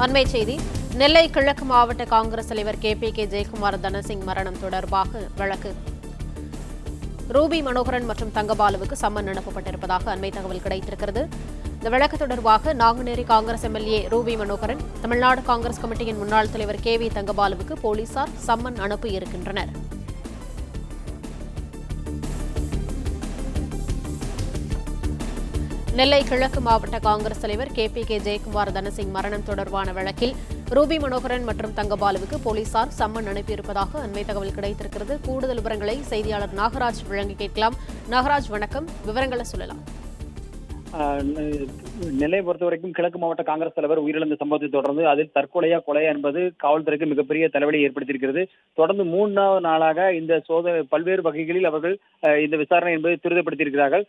அண்மை செய்தி. நெல்லை கிழக்கு மாவட்ட காங்கிரஸ் தலைவர் KPK ஜெயக்குமார் தனசிங் மரணம் தொடர்பாக வழக்கு. ரூபி மனோகரன் மற்றும் தங்கபாலுவுக்கு சம்மன் அனுப்பப்பட்டிருப்பதாக அண்மை தகவல் கிடைத்திருக்கிறது. இந்த வழக்கு தொடர்பாக நாங்குநேரி காங்கிரஸ் MLA ரூபி மனோகரன், தமிழ்நாடு காங்கிரஸ் கமிட்டியின் முன்னாள் தலைவர் KV தங்கபாலுவுக்கு போலீசார் சம்மன் அனுப்பியிருக்கின்றனர். நெல்லை கிழக்கு மாவட்ட காங்கிரஸ் தலைவர் KPK ஜெயக்குமார் தனசிங் மரணம் தொடர்பான வழக்கில் ரூபி மனோகரன் மற்றும் தங்கபாலுவுக்கு போலீசார் சம்மன் அனுப்பியிருப்பதாக அண்மை தகவல் கிடைத்திருக்கிறது. கூடுதல் விவரங்களை செய்தியாளர் நாகராஜ் வழங்கி கேட்கலாம். நாகராஜ், வணக்கம். விவரங்களை சொல்லலாம். நெல்லையை பொறுத்தவரைக்கும் கிழக்கு மாவட்ட காங்கிரஸ் தலைவர் உயிரிழந்த சம்பவத்தை தொடர்ந்து அதில் தற்கொலையா கொலையா என்பது காவல்துறைக்கு மிகப்பெரிய தலைவலியை ஏற்படுத்தியிருக்கிறது. தொடர்ந்து 3வது நாளாக இந்த சோதனை பல்வேறு வகைகளில் அவர்கள் இந்த விசாரணை என்பதை துரிதப்படுத்தியிருக்கிறார்கள்.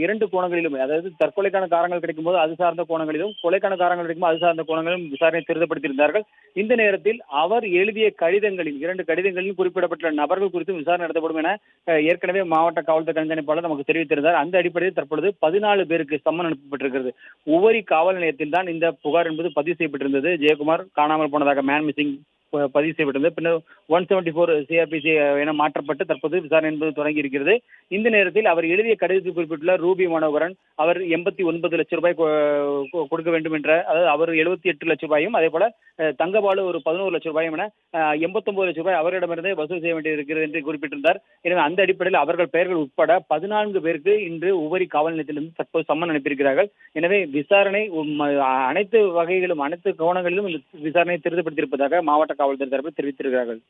இரண்டு கோணங்களிலும், அதாவது தற்கொலைக்கான காரணங்கள் கிடைக்கும் போது அது சார்ந்த கோணங்களிலும், கொலைக்கான காரணங்கள் கிடைக்கும் அது சார்ந்த கோணங்களிலும் விசாரணை துரிதப்படுத்தியிருந்தார்கள். இந்த நேரத்தில் அவர் எழுதிய கடிதங்களில் 2 கடிதங்களில் குறிப்பிடப்பட்ட நபர்கள் குறித்து விசாரணை நடத்தப்படும் என ஏற்கனவே மாவட்ட காவல்துறை கண்காணிப்பாளர் நமக்கு தெரிவித்திருந்தார். அந்த அடிப்படையில் தற்பொழுது 14 பேருக்கு சம்மன் அனுப்பப்பட்டிருக்கிறது. உவரி காவல் நிலையத்தில் தான் இந்த புகார் என்பது பதிவு செய்யப்பட்டிருந்தது. ஜெயக்குமார் காணாமல் போனதாக மேன் மிஸ்ஸிங் பதிவு செய்யப்பட்டிருந்தது. பின்னர் 174 CRPC என மாற்றப்பட்டு தற்போது விசாரணை என்பது தொடங்கி இருக்கிறது. இந்த நேரத்தில் அவர் எழுதிய கடிதத்தில் குறிப்பிட்டுள்ள ரூபி மனோகரன் அவர் 89 லட்சம் ரூபாய் கொடுக்க வேண்டும் என்ற, அதாவது அவர் 78 லட்சம் ரூபாயும், அதே போல தங்கபாலு ஒரு 11 லட்சம் ரூபாயும் என 89 லட்சம் ரூபாய் அவரிடமிருந்தே வசூல் செய்ய வேண்டியிருக்கிறது என்று குறிப்பிட்டிருந்தார். எனவே அந்த அடிப்படையில் அவர்கள் பெயர்கள் உட்பட 14 பேருக்கு இன்று உவரி காவல் நிலையத்திலிருந்து தற்போது சம்மன் அனுப்பியிருக்கிறார்கள். எனவே விசாரணை அனைத்து வகைகளிலும், அனைத்து கோணங்களிலும் இந்த விசாரணையை துரிதப்படுத்தியிருப்பதாக மாவட்ட காவல்துறை தரப்பில் தெரிவித்திருக்கிறார்கள்.